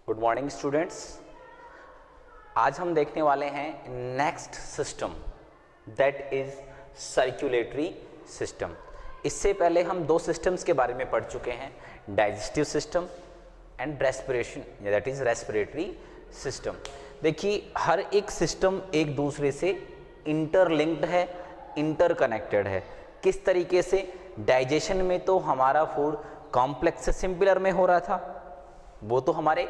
Good morning students. आज हम देखने वाले हैं next system that is circulatory system. इससे पहले हम दो सिस्टम्स के बारे में पढ़ चुके हैं, digestive system and respiration, that is respiratory system. देखिए, हर एक सिस्टम एक दूसरे से इंटरलिंक्ड है, इंटरकनेक्टेड है। किस तरीके से? डाइजेशन में तो हमारा फूड कॉम्प्लेक्स से सिंपलर में हो रहा था, वो तो हमारे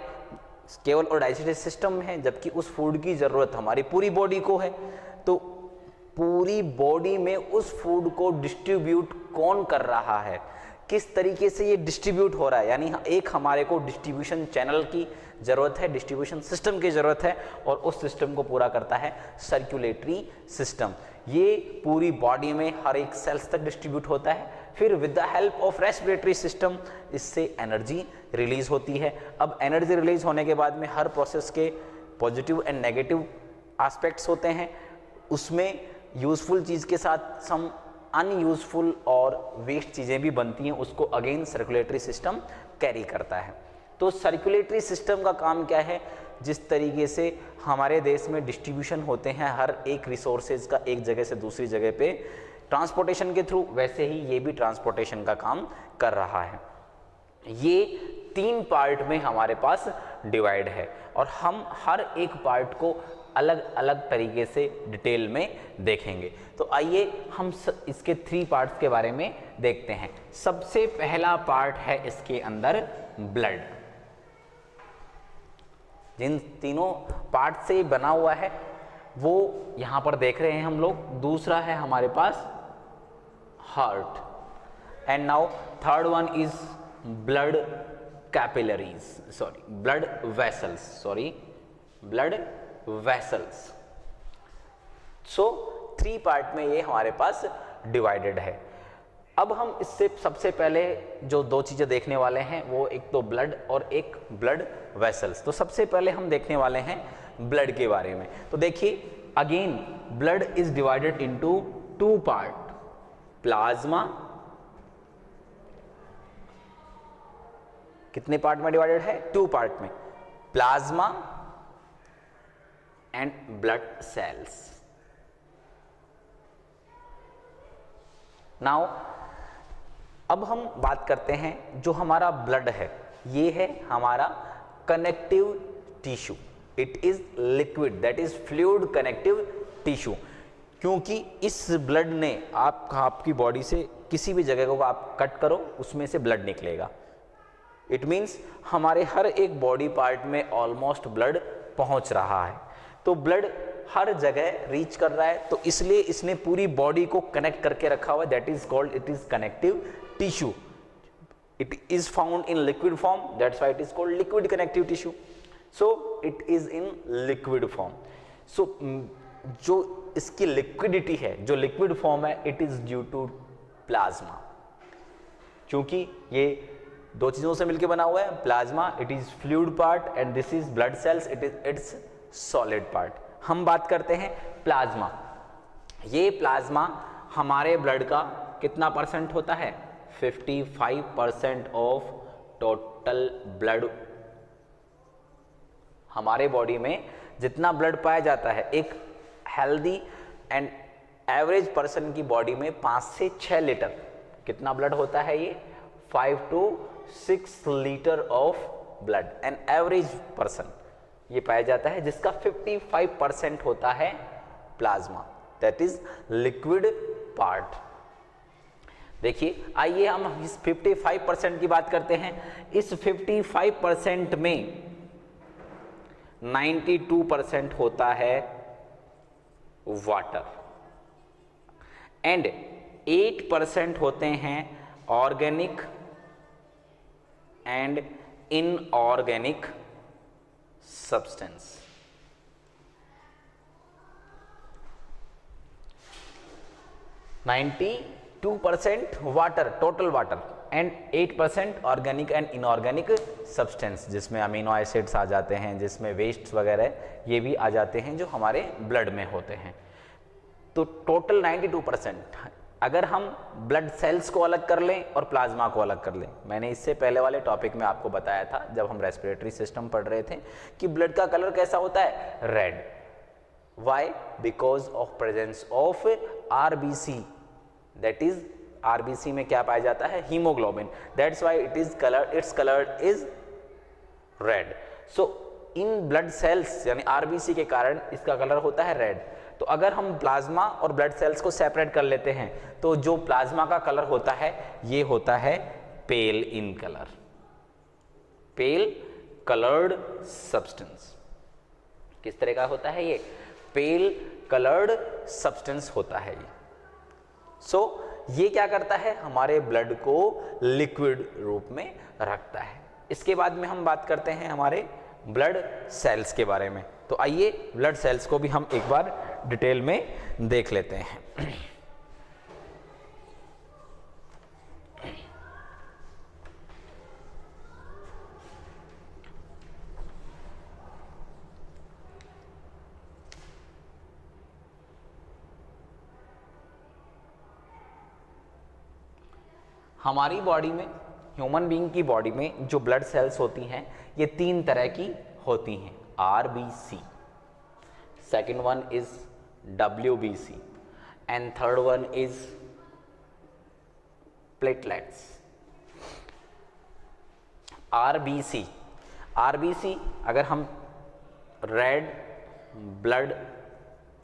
केवल और डाइजेस्टिव सिस्टम में है, जबकि उस फूड की ज़रूरत हमारी पूरी बॉडी को है। तो पूरी बॉडी में उस फूड को डिस्ट्रीब्यूट कौन कर रहा है, किस तरीके से ये डिस्ट्रीब्यूट हो रहा है, यानी एक हमारे को डिस्ट्रीब्यूशन चैनल की ज़रूरत है, डिस्ट्रीब्यूशन सिस्टम की ज़रूरत है, और उस सिस्टम को पूरा करता है सर्कुलेटरी सिस्टम। ये पूरी बॉडी में हर एक सेल्स तक डिस्ट्रीब्यूट होता है। फिर with the help of respiratory system इससे एनर्जी रिलीज होती है। अब एनर्जी रिलीज होने के बाद में हर प्रोसेस के पॉजिटिव एंड नेगेटिव एस्पेक्ट्स होते हैं, उसमें यूजफुल चीज़ के साथ सम अनयूजफुल और वेस्ट चीज़ें भी बनती हैं, उसको अगेन सर्कुलेटरी सिस्टम कैरी करता है। तो सर्कुलेटरी सिस्टम का काम क्या है? जिस तरीके से हमारे देश में डिस्ट्रीब्यूशन होते हैं हर एक रिसोर्सेज का एक जगह से दूसरी जगह पे ट्रांसपोर्टेशन के थ्रू, वैसे ही ये भी ट्रांसपोर्टेशन का काम कर रहा है। ये 3 पार्ट में हमारे पास डिवाइड है और हम हर एक पार्ट को अलग अलग तरीके से डिटेल में देखेंगे। तो आइए हम इसके 3 पार्ट्स के बारे में देखते हैं। सबसे पहला पार्ट है इसके अंदर ब्लड। जिन तीनों पार्ट से बना हुआ है वो यहां पर देख रहे हैं हम लोग। दूसरा है हमारे पास heart, and now third one is blood capillaries, blood vessels. So 3 part में ये हमारे पास डिवाइडेड है। अब हम इससे सबसे पहले जो 2 चीजें देखने वाले हैं वो एक तो ब्लड और एक ब्लड वेसल्स। तो सबसे पहले हम देखने वाले हैं ब्लड के बारे में। तो देखिए, again blood is divided into 2 part, plasma. कितने पार्ट में डिवाइडेड है? 2 पार्ट में, plasma and blood cells. Now अब हम बात करते हैं जो हमारा ब्लड है, ये है हमारा connective tissue. It is liquid, that is fluid connective tissue. क्योंकि इस ब्लड ने आपकी बॉडी से किसी भी जगह को आप कट करो, उसमें से ब्लड निकलेगा। इट मीन्स हमारे हर एक बॉडी पार्ट में ऑलमोस्ट ब्लड पहुंच रहा है। तो ब्लड हर जगह रीच कर रहा है, तो इसलिए इसने पूरी बॉडी को कनेक्ट करके रखा हुआ है। That is called, it is connective tissue. It is found in liquid form, that's why it is called liquid connective tissue. So it is in liquid form. So जो इसकी लिक्विडिटी है, जो liquid form है, it is due to plasma. क्योंकि ये 2 चीजों से मिलकर बना हुआ है। Plasma, it is fluid part, and this is blood cells, it's solid part. हम बात करते हैं प्लाज्मा। ये प्लाज्मा हमारे ब्लड का कितना परसेंट होता है? 55% ऑफ टोटल ब्लड। हमारे बॉडी में जितना ब्लड पाया जाता है, एक हेल्दी एंड एवरेज पर्सन की बॉडी में 5 से 6 लीटर कितना ब्लड होता है? ये 5 to 6 litre of blood, an average person ये पाया जाता है, जिसका 55% होता है plasma, that is liquid part. देखिए, आइए हम इस 55% की बात करते हैं। इस 55% में 92% होता है वाटर, एंड 8% होते हैं organic and inorganic substance. Ninety 2% water, total water, and 8% organic and inorganic substance, जिसमें अमीनो एसिड्स आ जाते हैं, जिसमें वेस्ट वगैरह ये भी आ जाते हैं जो हमारे ब्लड में होते हैं। तो टोटल 92%। अगर हम ब्लड सेल्स को अलग कर लें और प्लाज्मा को अलग कर लें, मैंने इससे पहले वाले टॉपिक में आपको बताया था जब हम रेस्पिरेटरी सिस्टम पढ़ रहे थे कि ब्लड का कलर कैसा होता है, red. Why? Because of presence of RBC, that is RBC में क्या पाया जाता है, haemoglobin, that's why it is colour, it's colour is red. So in blood cells यानी आरबीसी के कारण इसका कलर होता है रेड। तो अगर हम प्लाज्मा और ब्लड सेल्स को सेपरेट कर लेते हैं तो जो प्लाज्मा का कलर होता है ये होता है pale in colour, pale coloured substance. किस तरह का होता है ये, पेल कलर्ड सब्सटेंस होता है ये। सो ये क्या करता है, हमारे ब्लड को लिक्विड रूप में रखता है। इसके बाद में हम बात करते हैं हमारे ब्लड सेल्स के बारे में। तो आइए ब्लड सेल्स को भी हम एक बार डिटेल में देख लेते हैं। हमारी बॉडी में, ह्यूमन बीइंग की बॉडी में जो ब्लड सेल्स होती हैं ये 3 तरह की होती हैं, RBC, second one is WBC and third one is platelets. RBC अगर हम रेड ब्लड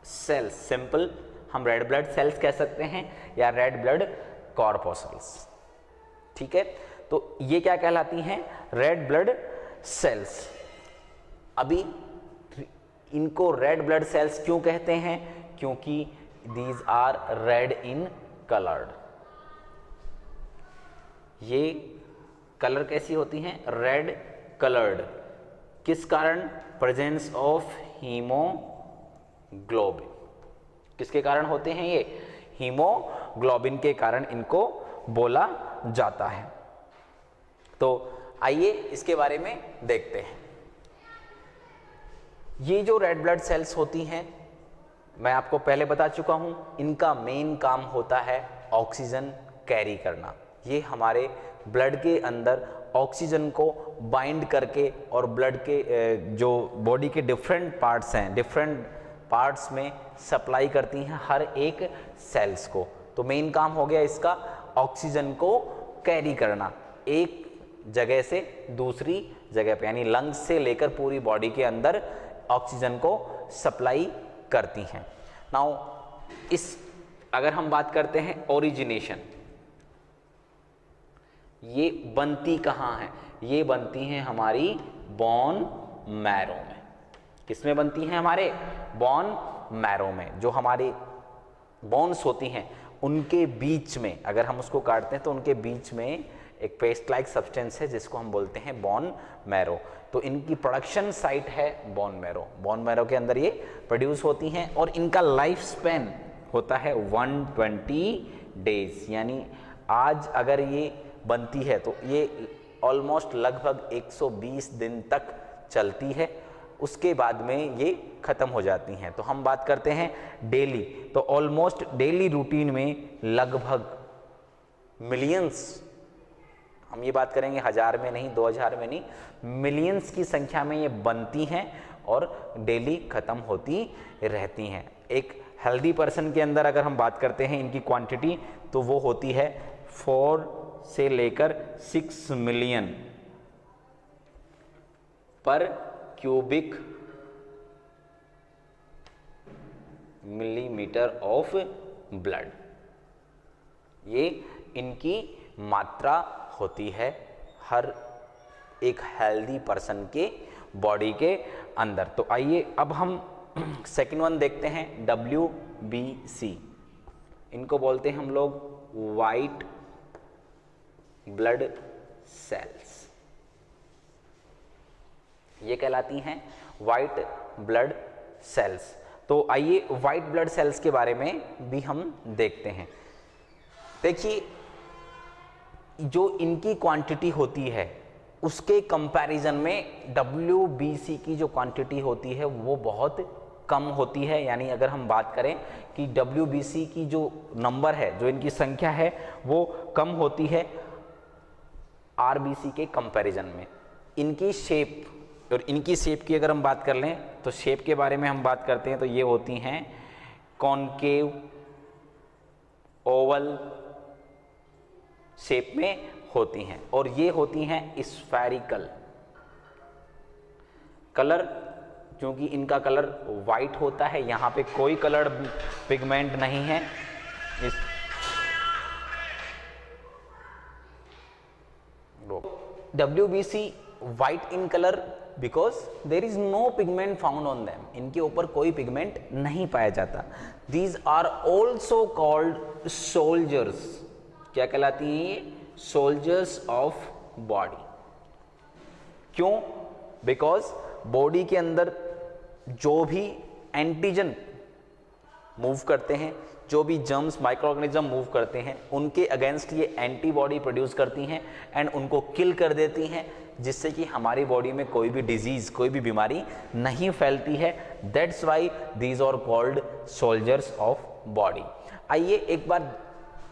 सेल्स, सिंपल हम रेड ब्लड सेल्स कह सकते हैं या रेड ब्लड कॉर्पोसल्स, ठीक है। तो ये क्या कहलाती हैं, रेड ब्लड सेल्स। अभी इनको रेड ब्लड सेल्स क्यों कहते हैं, क्योंकि these are red in coloured. ये कलर कैसी होती हैं, रेड कलर्ड। किस कारण, प्रेजेंस ऑफ हीमोग्लोबिन। किसके कारण होते हैं ये, हीमोग्लोबिन के कारण इनको बोला जाता है। तो आइए इसके बारे में देखते हैं। ये जो रेड ब्लड सेल्स होती हैं, मैं आपको पहले बता चुका हूं, इनका मेन काम होता है ऑक्सीजन कैरी करना। ये हमारे ब्लड के अंदर ऑक्सीजन को बाइंड करके और ब्लड के जो बॉडी के डिफरेंट पार्ट्स हैं, डिफरेंट पार्ट्स में सप्लाई करती हैं हर एक सेल्स को। तो मेन काम हो गया इसका ऑक्सीजन को कैरी करना एक जगह से दूसरी जगह पे, यानी लंग्स से लेकर पूरी बॉडी के अंदर ऑक्सीजन को सप्लाई करती हैं। नाउ इस अगर हम बात करते हैं ओरिजिनेशन, ये बनती कहाँ है, ये बनती हैं हमारी बोन मैरो में। किसमें बनती हैं, हमारे बोन मैरो में। जो हमारी बोन्स होती हैं उनके बीच में अगर हम उसको काटते हैं तो उनके बीच में एक पेस्ट लाइक सब्सटेंस है जिसको हम बोलते हैं बोन मैरो। तो इनकी प्रोडक्शन साइट है बोन मैरो। बोन मैरो के अंदर ये प्रोड्यूस होती हैं और इनका लाइफ स्पैन होता है 120 डेज, यानी आज अगर ये बनती है तो ये ऑलमोस्ट लगभग 120 दिन तक चलती है, उसके बाद में ये खत्म हो जाती हैं। तो हम बात करते हैं डेली, तो ऑलमोस्ट डेली रूटीन में लगभग मिलियंस, हम ये बात करेंगे हजार में नहीं, 2000 में नहीं, मिलियंस की संख्या में ये बनती हैं और डेली खत्म होती रहती हैं। एक हेल्दी पर्सन के अंदर अगर हम बात करते हैं इनकी क्वांटिटी, तो वो होती है 4 से लेकर 6 मिलियन पर क्यूबिक मिलीमीटर ऑफ ब्लड। ये इनकी मात्रा होती है हर एक हेल्दी पर्सन के बॉडी के अंदर। तो आइए अब हम सेकंड वन देखते हैं, WBC। इनको बोलते हैं हम लोग वाइट ब्लड सेल्स। ये कहलाती हैं वाइट ब्लड सेल्स। तो आइए वाइट ब्लड सेल्स के बारे में भी हम देखते हैं। देखिए, जो इनकी क्वांटिटी होती है उसके कंपैरिजन में WBC की जो क्वांटिटी होती है वो बहुत कम होती है, यानी अगर हम बात करें कि WBC की जो नंबर है, जो इनकी संख्या है वो कम होती है RBC के कंपैरिजन में। इनकी शेप, और इनकी शेप की अगर हम बात कर लें तो शेप के बारे में हम बात करते हैं तो ये होती हैं कॉनकेव, ओवल शेप में होती हैं, और ये होती हैं स्फेरिकल। कलर, क्योंकि इनका कलर वाइट होता है, यहाँ पे कोई कलर पिगमेंट नहीं है। इस WBC white in colour because there is no pigment found on them, इनके ऊपर कोई पिगमेंट नहीं पाया जाता। These are also called soldiers. क्या कहलाती है ये? Soldiers of body. क्यों? बिकॉज बॉडी के अंदर जो भी एंटीजन मूव करते हैं, जो भी जर्म्स, माइक्रो ऑर्गेनिज्म मूव करते हैं, उनके अगेंस्ट ये एंटीबॉडी प्रोड्यूस करती हैं एंड उनको किल कर देती हैं, जिससे कि हमारी बॉडी में कोई भी डिजीज, कोई भी बीमारी नहीं फैलती है। That's why these are called soldiers of body. आइए एक बार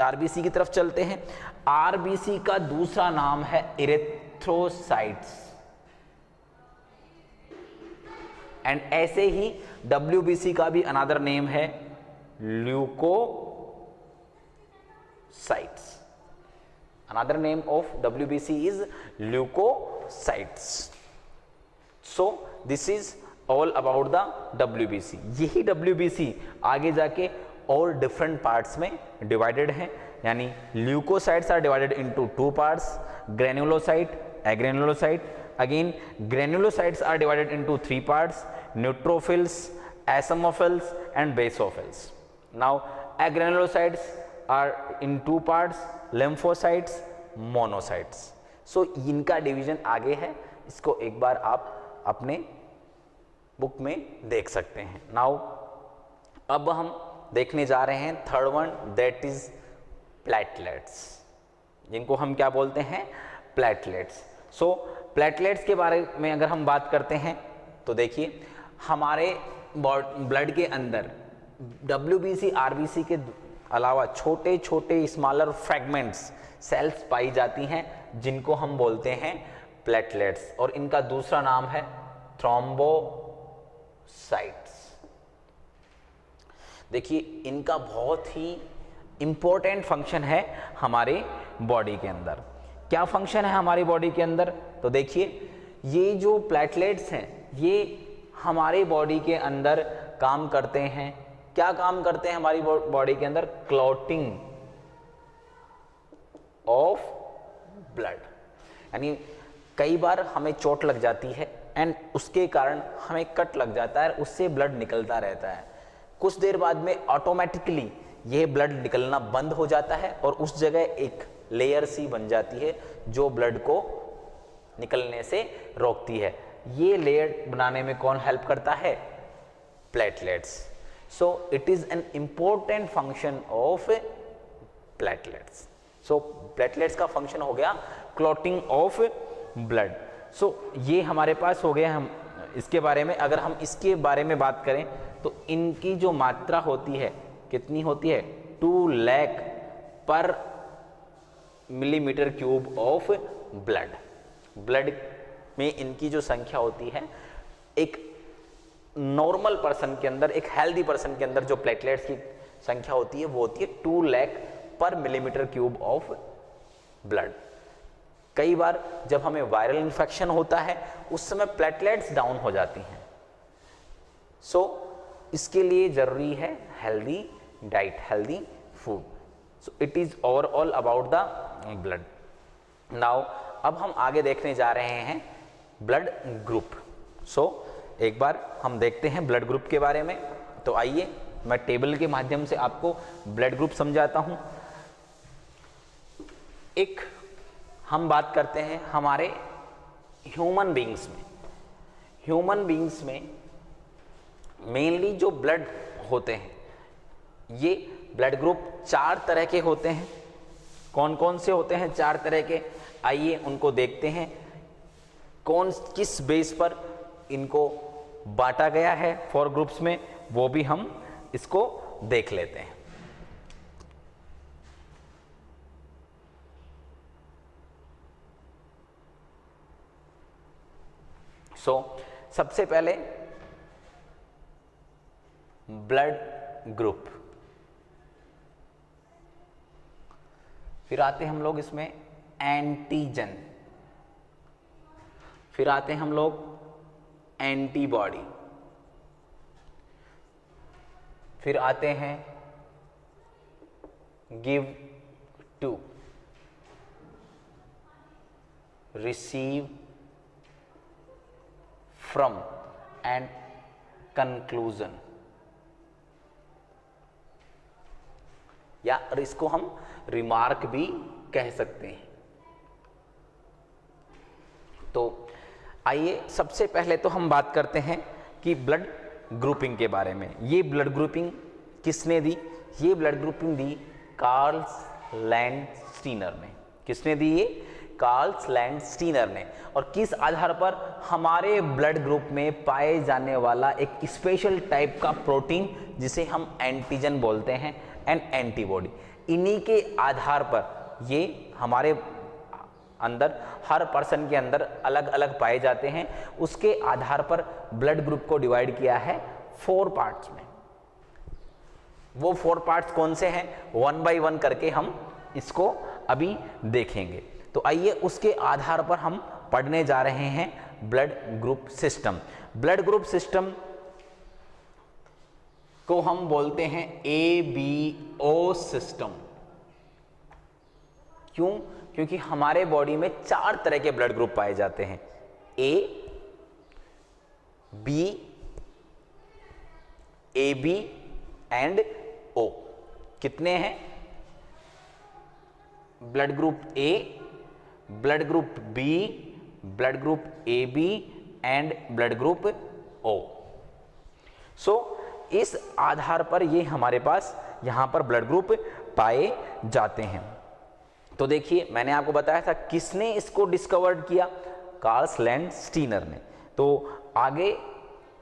RBC की तरफ चलते हैं। RBC का दूसरा नाम है इरेथ्रोसाइट्स, एंड ऐसे ही WBC का भी अनदर नेम है leucocytes. Another name of WBC is leucocytes. So this is all about the WBC। यही WBC आगे जाके और डिफरेंट पार्ट्स में डिवाइडेड है, यानी leucocytes are divided into 2 parts, granulocyte, agranulocyte. Again, granulocytes are divided into 3 parts: neutrophils, eosinophils and basophils. Now agranulocytes are in 2 parts: lymphocytes, monocytes. So इनका division आगे है, इसको एक बार आप अपने बुक में देख सकते हैं। Now अब हम देखने जा रहे हैं third one, that is platelets, जिनको हम क्या बोलते हैं? प्लेटलेट्स। सो प्लेटलेट्स के बारे में अगर हम बात करते हैं तो देखिए, हमारे ब्लड के अंदर WBC RBC के अलावा छोटे छोटे स्मॉलर फ्रैगमेंट्स सेल्स पाई जाती हैं, जिनको हम बोलते हैं प्लेटलेट्स, और इनका दूसरा नाम है थ्रोम्बोसाइट्स। देखिए, इनका बहुत ही इंपॉर्टेंट फंक्शन है हमारे बॉडी के अंदर। क्या फंक्शन है हमारी बॉडी के अंदर? तो देखिए, ये जो प्लेटलेट्स हैं ये हमारे बॉडी के अंदर काम करते हैं। क्या काम करते हैं हमारी बॉडी के अंदर? Clotting of blood. यानी कई बार हमें चोट लग जाती है एंड उसके कारण हमें कट लग जाता है, उससे ब्लड निकलता रहता है। कुछ देर बाद में ऑटोमेटिकली यह ब्लड निकलना बंद हो जाता है और उस जगह एक लेयर सी बन जाती है जो ब्लड को निकलने से रोकती है। ये लेयर बनाने में कौन हेल्प करता है? Platelets. So it is an important function of platelets. So platelets का फंक्शन हो गया क्लॉटिंग ऑफ ब्लड। सो ये हमारे पास हो गया। हम इसके बारे में, अगर हम इसके बारे में बात करें तो इनकी जो मात्रा होती है कितनी होती है? 2 लाख पर millimetre cube of blood. Blood में इनकी जो संख्या होती है, एक नॉर्मल पर्सन के अंदर, एक हेल्दी पर्सन के अंदर जो प्लेटलेट्स की संख्या होती है वो होती है 2 लाख पर मिलीमीटर क्यूब ऑफ ब्लड। कई बार जब हमें वायरल इन्फेक्शन होता है उस समय प्लेटलेट्स डाउन हो जाती हैं। सो इसके लिए जरूरी है healthy diet, healthy food. So it is overall about the blood. Now अब हम आगे देखने जा रहे हैं ब्लड ग्रुप। सो एक बार हम देखते हैं ब्लड ग्रुप के बारे में। तो आइए मैं टेबल के माध्यम से आपको ब्लड ग्रुप समझाता हूं। एक हम बात करते हैं हमारे ह्यूमन बीइंग्स में। ह्यूमन बीइंग्स में मेनली जो ब्लड होते हैं, ये ब्लड ग्रुप 4 तरह के होते हैं। कौन कौन से होते हैं 4 तरह के? आइए उनको देखते हैं, कौन किस बेस पर इनको बांटा गया है 4 ग्रुप्स में, वो भी हम इसको देख लेते हैं। सबसे पहले ब्लड ग्रुप, फिर आते हैं हम लोग इसमें एंटीजन, फिर आते हैं हम लोग एंटीबॉडी, फिर आते हैं give to, receive from and conclusion, या इसको हम रिमार्क भी कह सकते हैं। तो आइए सबसे पहले तो हम बात करते हैं कि ब्लड ग्रुपिंग के बारे में। ये ब्लड ग्रुपिंग किसने दी? ये ब्लड ग्रुपिंग दी कार्ल लैंडस्टीनर ने। किसने दी? ये कार्ल लैंडस्टीनर ने। और किस आधार पर? हमारे ब्लड ग्रुप में पाए जाने वाला एक स्पेशल टाइप का प्रोटीन जिसे हम एंटीजन बोलते हैं एंड एंटीबॉडी, इन्हीं के आधार पर ये हमारे अंदर, हर पर्सन के अंदर अलग अलग पाए जाते हैं। उसके आधार पर ब्लड ग्रुप को डिवाइड किया है 4 पार्ट्स में। वो 4 पार्ट्स कौन से हैं? 1 बाय 1 करके हम इसको अभी देखेंगे। तो आइए उसके आधार पर हम पढ़ने जा रहे हैं blood group system. Blood group system को हम बोलते हैं ABO सिस्टम। क्यों? क्योंकि हमारे बॉडी में 4 तरह के ब्लड ग्रुप पाए जाते हैं, A, B, AB and O। कितने हैं? Blood group A, blood group B, blood group AB and blood group O। इस आधार पर ये हमारे पास यहां पर ब्लड ग्रुप पाए जाते हैं। तो देखिए, मैंने आपको बताया था किसने इसको डिस्कवर्ड किया? कार्ल लैंडस्टीनर ने। तो आगे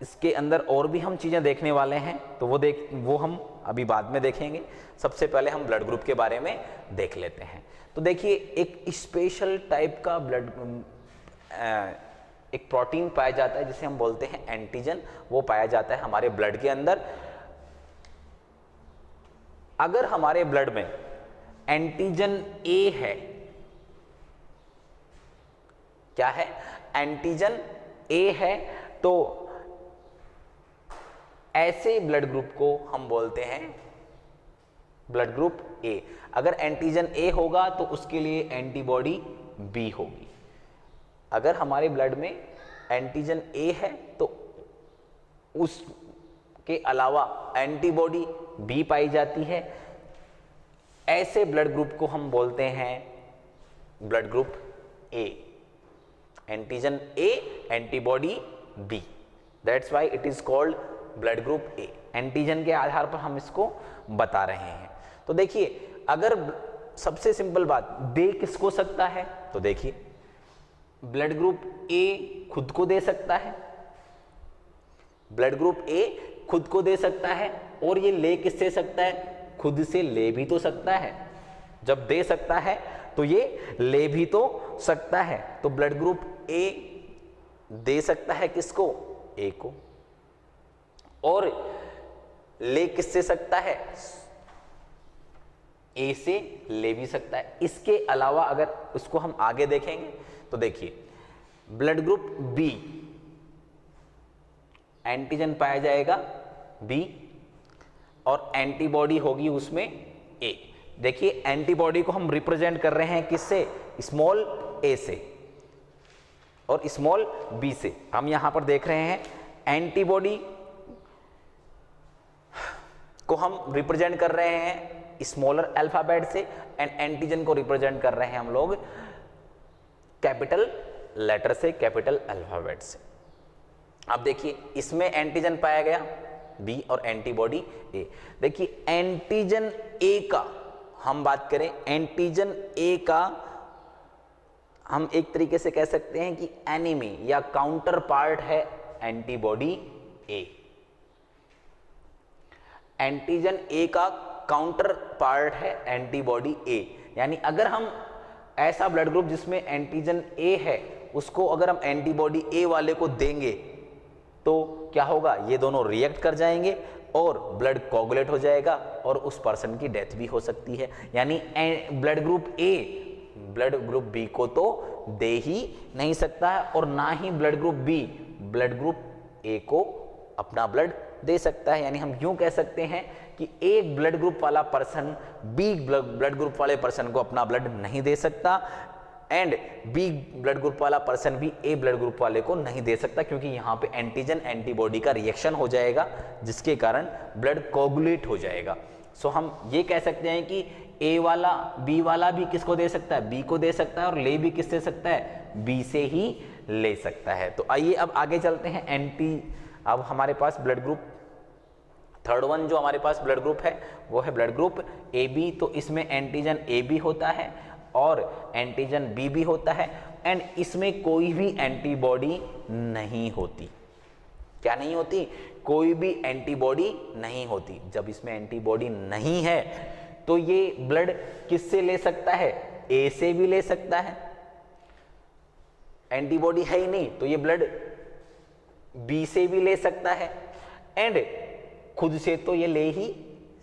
इसके अंदर और भी हम चीजें देखने वाले हैं, तो वो हम अभी बाद में देखेंगे। सबसे पहले हम ब्लड ग्रुप के बारे में देख लेते हैं। तो देखिए, एक स्पेशल टाइप का एक प्रोटीन पाया जाता है जिसे हम बोलते हैं एंटीजन। वो पाया जाता है हमारे ब्लड के अंदर। अगर हमारे ब्लड में एंटीजन A है, क्या है? एंटीजन A है, तो ऐसे ब्लड ग्रुप को हम बोलते हैं ब्लड ग्रुप A। अगर एंटीजन A होगा तो उसके लिए एंटीबॉडी B होगी। अगर हमारे ब्लड में एंटीजन A है तो उसके अलावा एंटीबॉडी B पाई जाती है। ऐसे ब्लड ग्रुप को हम बोलते हैं blood group A। Antigen A, antibody B, that's why it is called blood group A। Antigen के आधार पर हम इसको बता रहे हैं। तो देखिए, अगर सबसे सिंपल बात, दे किसको सकता है? तो देखिए, ब्लड ग्रुप A खुद को दे सकता है, ब्लड ग्रुप A खुद को दे सकता है। और ये ले किससे सकता है? खुद से ले भी तो सकता है। जब दे सकता है तो ये ले भी तो सकता है। तो ब्लड ग्रुप A दे सकता है किसको? A को। और ले किससे सकता है? A से ले भी सकता है। इसके अलावा अगर उसको हम आगे देखेंगे तो देखिए, ब्लड ग्रुप B, एंटीजन पाया जाएगा B और एंटीबॉडी होगी उसमें A। देखिए, एंटीबॉडी को हम रिप्रेजेंट कर रहे हैं किससे? स्मॉल a से और स्मॉल b से। हम यहां पर देख रहे हैं एंटीबॉडी को हम रिप्रेजेंट कर रहे हैं स्मॉलर अल्फाबेट से एंड एंटीजन को रिप्रेजेंट कर रहे हैं हम लोग कैपिटल लेटर से, कैपिटल अल्फाबेट से। अब देखिए, इसमें एंटीजन पाया गया बी और एंटीबॉडी ए। देखिए, एंटीजन ए का हम बात करें, एंटीजन ए का हम एक तरीके से कह सकते हैं कि एनिमी या काउंटर पार्ट है एंटीबॉडी ए। एंटीजन ए का काउंटर पार्ट है एंटीबॉडी ए, यानी अगर हम ऐसा ब्लड ग्रुप जिसमें एंटीजन ए है उसको अगर हम एंटीबॉडी ए वाले को देंगे तो क्या होगा, ये दोनों रिएक्ट कर जाएंगे और ब्लड कोगुलेट हो जाएगा और उस पर्सन की डेथ भी हो सकती है। यानी blood group A blood group B को तो दे ही नहीं सकता है और ना ही blood group B blood group A को अपना ब्लड दे सकता है। यानी हम यूं कह सकते हैं कि एक ब्लड ग्रुप वाला पर्सन बी ब्लड ग्रुप वाले पर्सन को अपना ब्लड नहीं दे सकता एंड बी ब्लड ग्रुप वाला पर्सन भी ए ब्लड ग्रुप वाले को नहीं दे सकता, क्योंकि यहाँ पे एंटीजन एंटीबॉडी का रिएक्शन हो जाएगा जिसके कारण ब्लड कोगुलेट हो जाएगा। सो हम ये कह सकते हैं कि ए वाला बी वाला भी किसको दे सकता है, बी को दे सकता है और ले भी किससे सकता है, बी से ही ले सकता है। तो आइए अब आगे चलते हैं। अब हमारे पास ब्लड ग्रुप थर्ड वन जो हमारे पास ब्लड ग्रुप है वो है ब्लड ग्रुप ए बी। तो इसमें एंटीजन ए भी होता है और एंटीजन बी भी होता है एंड इसमें कोई भी एंटीबॉडी नहीं होती। क्या नहीं होती, कोई भी एंटीबॉडी नहीं होती। जब इसमें एंटीबॉडी नहीं है तो ये ब्लड किससे ले सकता है, ए से भी ले सकता है। एंटीबॉडी है ही नहीं तो ये ब्लड बी से भी ले सकता है एंड खुद से तो ये ले ही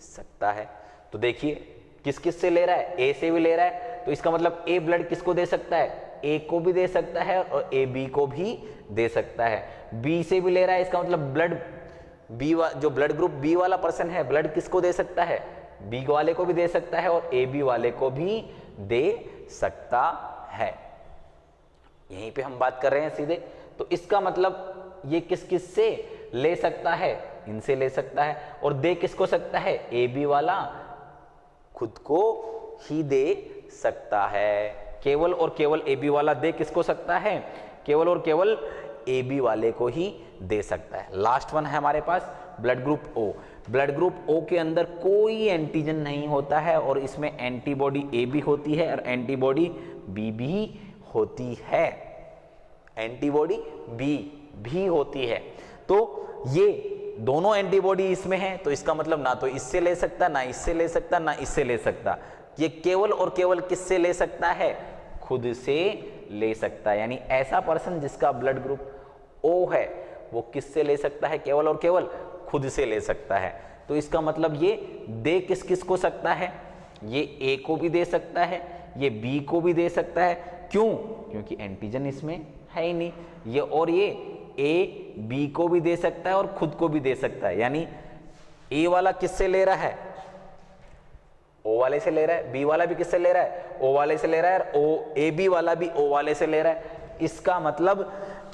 सकता है। तो देखिए किस किस से ले रहा है, ए से भी ले रहा है, तो इसका मतलब ए ब्लड किसको दे सकता है, ए को भी दे सकता है और ए बी को भी दे सकता है। बी से भी ले रहा है, इसका मतलब ब्लड बी जो ब्लड ग्रुप बी वाला पर्सन है ब्लड किसको दे सकता है, बी वाले को भी दे सकता है और ए बी वाले को भी दे सकता है। यहीं पे हम बात कर रहे हैं सीधे। तो इसका मतलब ये किस किस से ले सकता है, इनसे ले सकता है और दे किसको सकता है, ए बी वाला खुद को ही दे सकता है। केवल और केवल ए बी वाला दे किसको सकता है, केवल और केवल ए बी वाले को ही दे सकता है। लास्ट वन है हमारे पास blood group O. Blood group O के अंदर कोई एंटीजन नहीं होता है और इसमें एंटीबॉडी ए भी होती है और एंटीबॉडी बी भी होती है, एंटीबॉडी बी भी होती है। तो ये दोनों एंटीबॉडी इसमें है तो इसका मतलब ना तो इससे ले सकता, ना इससे ले सकता, ना इससे ले सकता। ये केवल और केवल किससे ले सकता है, खुद से ले सकता है। यानी ऐसा पर्सन जिसका ब्लड ग्रुप ओ है वो किससे ले सकता है, केवल और केवल खुद से ले सकता है। तो इसका मतलब ये दे किस किस को सकता है, ये ए को भी दे सकता है, ये बी को भी दे सकता है। क्यों, क्योंकि एंटीजन इसमें है ही नहीं। ये और ये ए बी को भी दे सकता है और खुद को भी दे सकता है। यानी ए वाला किससे ले रहा है, ओ वाले से ले रहा है, बी वाला भी किससे ले रहा है, ओ वाले से ले रहा है और ओ ए बी वाला भी ओ वाले से ले रहा है। इसका मतलब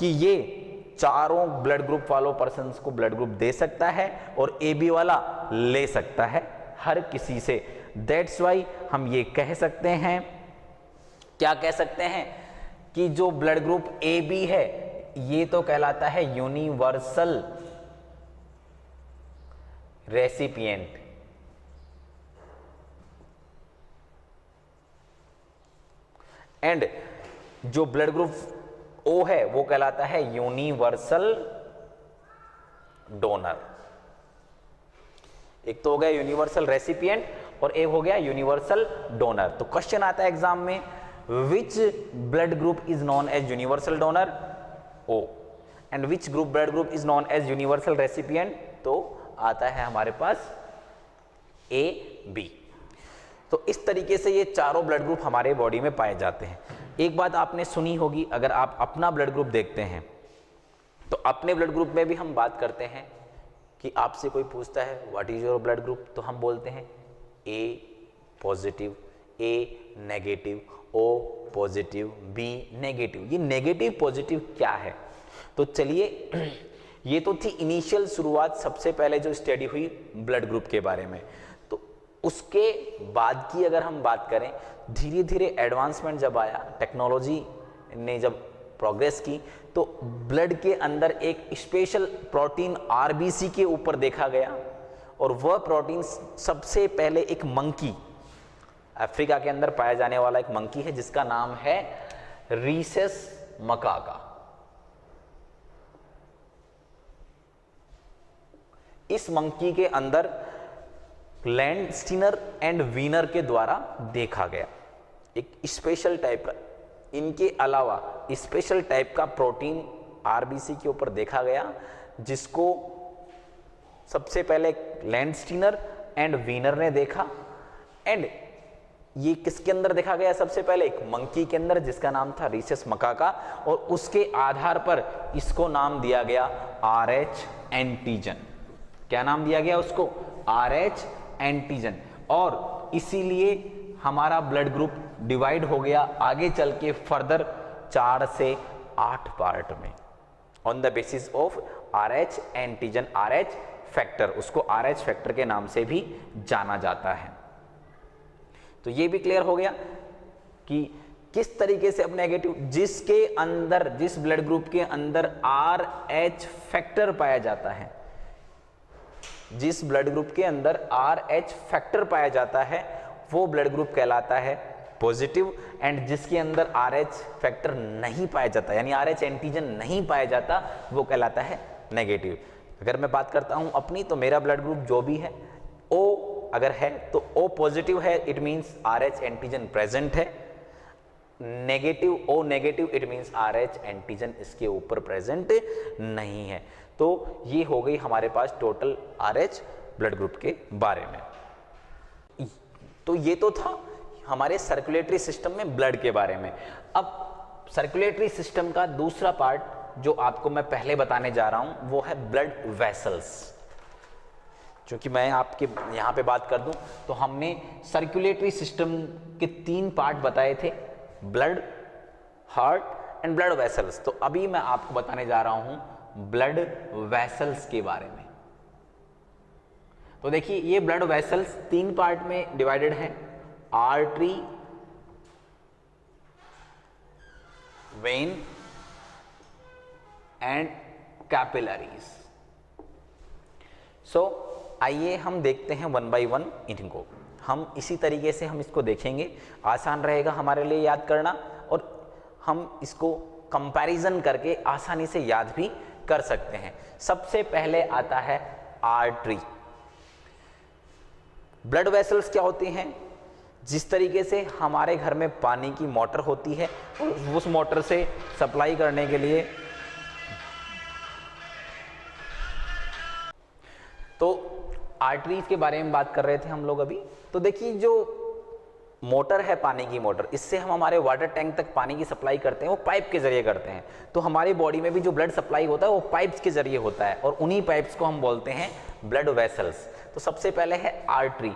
कि ये चारों ब्लड ग्रुप वालों पर्सन्स को ब्लड ग्रुप दे सकता है और ए बी वाला ले सकता है हर किसी से। दैट्स वाई हम ये कह सकते हैं, क्या कह सकते हैं कि जो ब्लड ग्रुप ए बी है ये तो कहलाता है यूनिवर्सल रेसिपिएंट। एंड जो ब्लड ग्रुप ओ है वो कहलाता है यूनिवर्सल डोनर। एक तो हो गया यूनिवर्सल रेसिपिएंट और एक हो गया यूनिवर्सल डोनर। तो क्वेश्चन आता है एग्जाम में, which blood group is known as universal donor, O, and which group blood group is known as universal recipient, तो आता है हमारे पास ए बी। तो इस तरीके से ये चारों ब्लड ग्रुप हमारे बॉडी में पाए जाते हैं। एक बात आपने सुनी होगी, अगर आप अपना ब्लड ग्रुप देखते हैं तो अपने ब्लड ग्रुप में भी हम बात करते हैं कि आपसे कोई पूछता है what is your blood group, तो हम बोलते हैं A positive, A negative, O positive, B negative. ये नेगेटिव पॉजिटिव क्या है, तो चलिए ये तो थी इनिशियल शुरुआत, सबसे पहले जो स्टडी हुई ब्लड ग्रुप के बारे में। तो उसके बाद की अगर हम बात करें, धीरे धीरे एडवांसमेंट जब आया, टेक्नोलॉजी ने जब प्रोग्रेस की, तो ब्लड के अंदर एक स्पेशल प्रोटीन आरबीसी के ऊपर देखा गया और वह प्रोटीन सबसे पहले एक मंकी, अफ्रीका के अंदर पाया जाने वाला एक मंकी है जिसका नाम है रीसस मकाका। इस मंकी के अंदर लैंडस्टीनर एंड वीनर के द्वारा देखा गया एक स्पेशल टाइप का, इनके अलावा स्पेशल टाइप का प्रोटीन आरबीसी के ऊपर देखा गया, जिसको सबसे पहले लैंडस्टीनर एंड वीनर ने देखा। एंड ये किसके अंदर देखा गया? सबसे पहले एक मंकी के अंदर, जिसका नाम था रीसस मकाका, और उसके आधार पर इसको नाम दिया गया RH एंटीजन। क्या नाम दिया गया उसको? RH antigen. और इसीलिए हमारा ब्लड ग्रुप डिवाइड हो गया आगे चल के फर्दर 4 से 8 पार्ट में on the basis of RH antigen, RH factor, उसको RH फैक्टर के नाम से भी जाना जाता है। तो ये भी क्लियर हो गया कि किस तरीके से अब नेगेटिव, जिसके अंदर, जिस ब्लड ग्रुप के अंदर RH फैक्टर पाया जाता है, जिस ब्लड ग्रुप के अंदर RH फैक्टर पाया जाता है वो ब्लड ग्रुप कहलाता है पॉजिटिव। एंड जिसके अंदर RH फैक्टर नहीं पाया जाता, यानी RH एंटीजन नहीं पाया जाता, वो कहलाता है नेगेटिव। अगर मैं बात करता हूं अपनी, तो मेरा ब्लड ग्रुप जो भी है, O अगर है तो O पॉजिटिव है, it means RH antigen present है। Negative, O negative, it means RH antigen इसके ऊपर प्रेजेंट नहीं है। तो ये हो गई हमारे पास टोटल RH ब्लड ग्रुप के बारे में। तो ये तो था हमारे सर्कुलेटरी सिस्टम में ब्लड के बारे में। अब सर्कुलेटरी सिस्टम का दूसरा पार्ट जो आपको मैं पहले बताने जा रहा हूं वो है ब्लड वेसल्स। क्योंकि मैं आपके यहां पे बात कर दूं तो हमने सर्कुलेटरी सिस्टम के 3 पार्ट बताए थे, blood, heart and blood vessels. तो अभी मैं आपको बताने जा रहा हूं ब्लड वेसल्स के बारे में। तो देखिए ये ब्लड वेसल्स 3 पार्ट में डिवाइडेड हैं, आर्टरी, वेन एंड कैपिलरीज। सो आइए हम देखते हैं 1 बाय 1 इनको। हम इसी तरीके से हम इसको देखेंगे, आसान रहेगा हमारे लिए याद करना, और हम इसको कंपैरिजन करके आसानी से याद भी कर सकते हैं। सबसे पहले आता है आर्टरी। ब्लड वेसल्स क्या होती हैं? जिस तरीके से हमारे घर में पानी की मोटर होती है, उस मोटर से सप्लाई करने के लिए, तो आर्टरीज के बारे में बात कर रहे थे हम लोग अभी। तो देखिए जो मोटर है, पानी की मोटर, इससे हम हमारे वाटर टैंक तक पानी की सप्लाई करते हैं, वो पाइप के जरिए करते हैं। तो हमारी बॉडी में भी जो ब्लड सप्लाई होता है वो पाइप्स के जरिए होता है, और उन्हीं पाइप्स को हम बोलते हैं ब्लड वेसल्स। तो सबसे पहले है आर्टरी।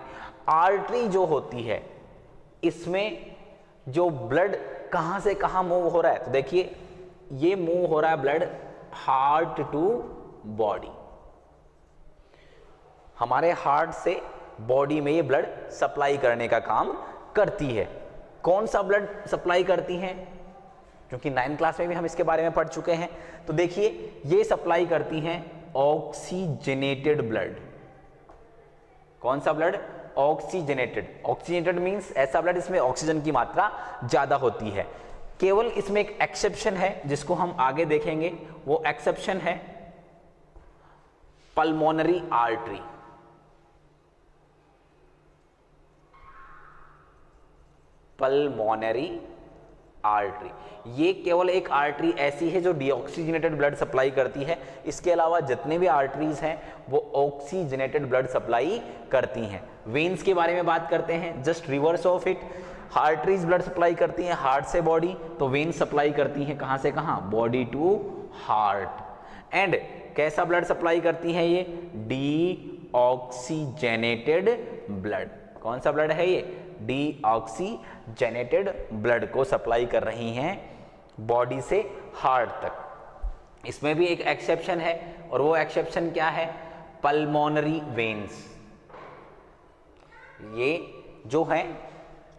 आर्टरी जो होती है, इसमें जो ब्लड कहां से कहां मूव हो रहा है, तो देखिए ये मूव हो रहा है ब्लड हार्ट टू बॉडी। हमारे हार्ट से बॉडी में ये ब्लड सप्लाई करने का काम करती है। कौन सा ब्लड सप्लाई करती है? क्योंकि 9th क्लास में भी हम इसके बारे में पढ़ चुके हैं। तो देखिए ये सप्लाई करती हैं ऑक्सीजनेटेड ब्लड। कौन सा ब्लड? ऑक्सीजनेटेड। ऑक्सीजनेटेड मींस ऐसा ब्लड इसमें ऑक्सीजन की मात्रा ज्यादा होती है। केवल इसमें एक एक्सेप्शन है जिसको हम आगे देखेंगे, वो एक्सेप्शन है पल्मोनरी आर्टरी। पल्मोनरी आर्टरी, ये केवल एक आर्टरी ऐसी है जो डीऑक्सीजनेटेड ब्लड सप्लाई करती है। इसके अलावा जितने भी आर्टरीज हैं वो ऑक्सीजनेटेड ब्लड सप्लाई करती हैं। वेन्स के बारे में बात करते हैं, just reverse of it. Arteries blood supply करती हैं हार्ट से बॉडी, तो वेन्स सप्लाई करती हैं कहां से कहां? Body to heart. एंड कैसा ब्लड सप्लाई करती हैं ये? Deoxygenated blood. कौन सा ब्लड है ये? डीऑक्सीजनेटेड ब्लड को सप्लाई कर रही हैं बॉडी से हार्ट तक। इसमें भी एक एक्सेप्शन है, और वो एक्सेप्शन क्या है? Pulmonary veins. ये जो है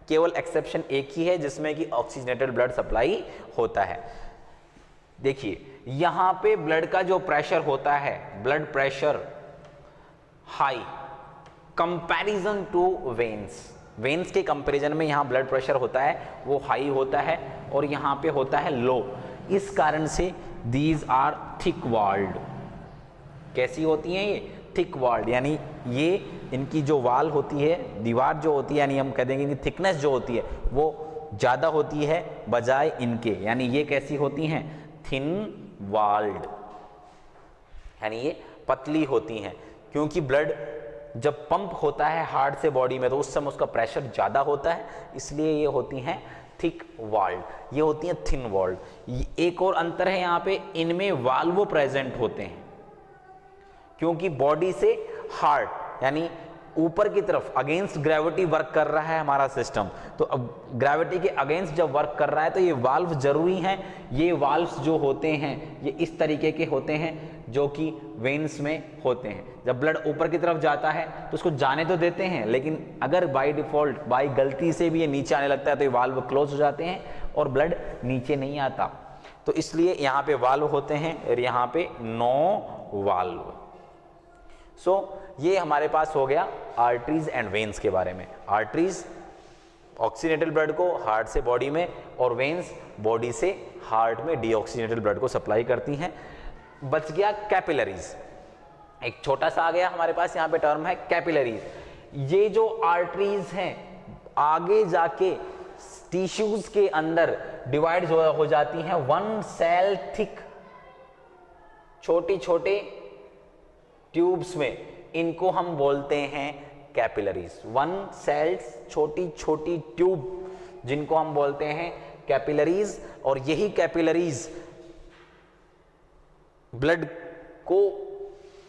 केवल एक्सेप्शन एक ही है जिसमें कि ऑक्सीजनेटेड ब्लड सप्लाई होता है। देखिए यहां पे ब्लड का जो प्रेशर होता है, blood pressure high comparison to veins. Veins के कंपैरिजन में यहां ब्लड प्रेशर होता है वो हाई होता है, और यहां पे होता है लो। इस कारण से दीज आर थिक वॉल्ड। कैसी होती हैं ये? थिक वॉल्ड, यानी ये इनकी जो वाल होती है, दीवार जो होती है, यानी हम कह देंगे कि थिकनेस जो होती है वो ज़्यादा होती है बजाय इनके, यानी ये कैसी होती हैं, थिन वॉल्ड, यानी ये पतली होती हैं। क्योंकि ब्लड जब पंप होता है हार्ट से बॉडी में तो उस समय उसका प्रेशर ज़्यादा होता है, इसलिए ये होती हैं थिक वॉल्ड, ये होती हैं थिन वॉल्ड। एक और अंतर है यहाँ पे, इनमें वाल्व प्रेजेंट होते हैं, क्योंकि बॉडी से हार्ट यानी ऊपर की तरफ अगेंस्ट ग्रेविटी वर्क कर रहा है हमारा सिस्टम, तो अब ग्रेविटी के अगेंस्ट जब वर्क कर रहा है तो ये वाल्व जरूरी हैं। ये वाल्व्स जो होते हैं ये इस तरीके के होते हैं जो कि वेन्स में होते हैं। जब ब्लड ऊपर की तरफ जाता है तो उसको जाने तो देते हैं, लेकिन अगर बाय डिफॉल्ट बाय गलती से भी ये नीचे आने लगता है तो ये वाल्व क्लोज हो जाते हैं और ब्लड नीचे नहीं आता। तो इसलिए यहाँ पे वाल्व होते हैं और यहाँ पे नो वाल्व। सो ये हमारे पास हो गया आर्टरीज एंड वेन्स के बारे में। आर्टरीज ऑक्सीजनेटेड ब्लड को हार्ट से बॉडी में, और वेन्स बॉडी से हार्ट में डीऑक्सीजनेटेड ब्लड को सप्लाई करती हैं। बच गया कैपिलरीज, एक छोटा सा आ गया हमारे पास यहाँ पे टर्म है कैपिलरीज। ये जो आर्टरीज हैं आगे जाके टिश्यूज के अंदर डिवाइड हो जाती हैं वन सेल थिक, छोटी छोटे ट्यूब्स में, इनको हम बोलते हैं कैपिलरीज। वन सेल्स, छोटी छोटी ट्यूब, जिनको हम बोलते हैं कैपिलरीज। और यही कैपिलरीज ब्लड को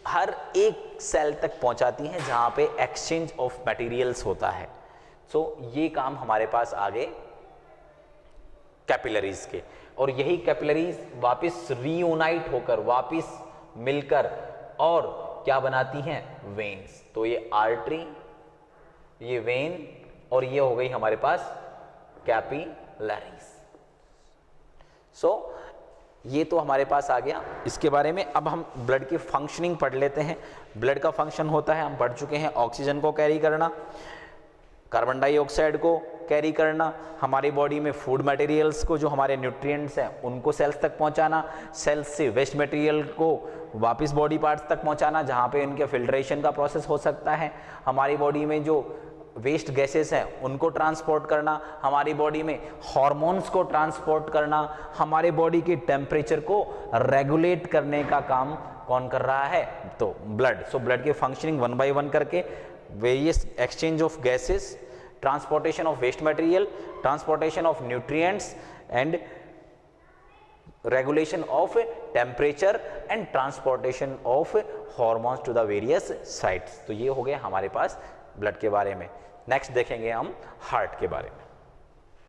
हर एक सेल तक पहुंचाती हैं जहां पे एक्सचेंज ऑफ मटेरियल्स होता है। सो ये काम हमारे पास आ गए कैपिलरीज के, और यही कैपिलरीज वापस रीयूनाइट होकर, वापस मिलकर और क्या बनाती हैं, वेन्स। तो ये आर्टरी, ये वेन, और ये हो गई हमारे पास कैपिलरीज। सो ये तो हमारे पास आ गया इसके बारे में। अब हम ब्लड की फंक्शनिंग पढ़ लेते हैं। ब्लड का फंक्शन होता है, हम पढ़ चुके हैं, ऑक्सीजन को कैरी करना, कार्बन डाइऑक्साइड को कैरी करना, हमारी बॉडी में फूड मटेरियल्स को, जो हमारे न्यूट्रिएंट्स हैं उनको सेल्स तक पहुंचाना, सेल्स से वेस्ट मटेरियल को वापस बॉडी पार्ट्स तक पहुंचाना जहां पे इनके फिल्ट्रेशन का प्रोसेस हो सकता है, हमारी बॉडी में जो वेस्ट गैसेस हैं उनको ट्रांसपोर्ट करना, हमारी बॉडी में हार्मोन्स को ट्रांसपोर्ट करना, हमारे बॉडी के टेम्परेचर को रेगुलेट करने का काम कौन कर रहा है, तो ब्लड। सो ब्लड की फंक्शनिंग वन बाय वन करके, various exchange of gases, transportation of waste material, transportation of nutrients and regulation of temperature and transportation of hormones to the various sites. तो ये हो गया हमारे पास ब्लड के बारे में। नेक्स्ट देखेंगे हम हार्ट के बारे में।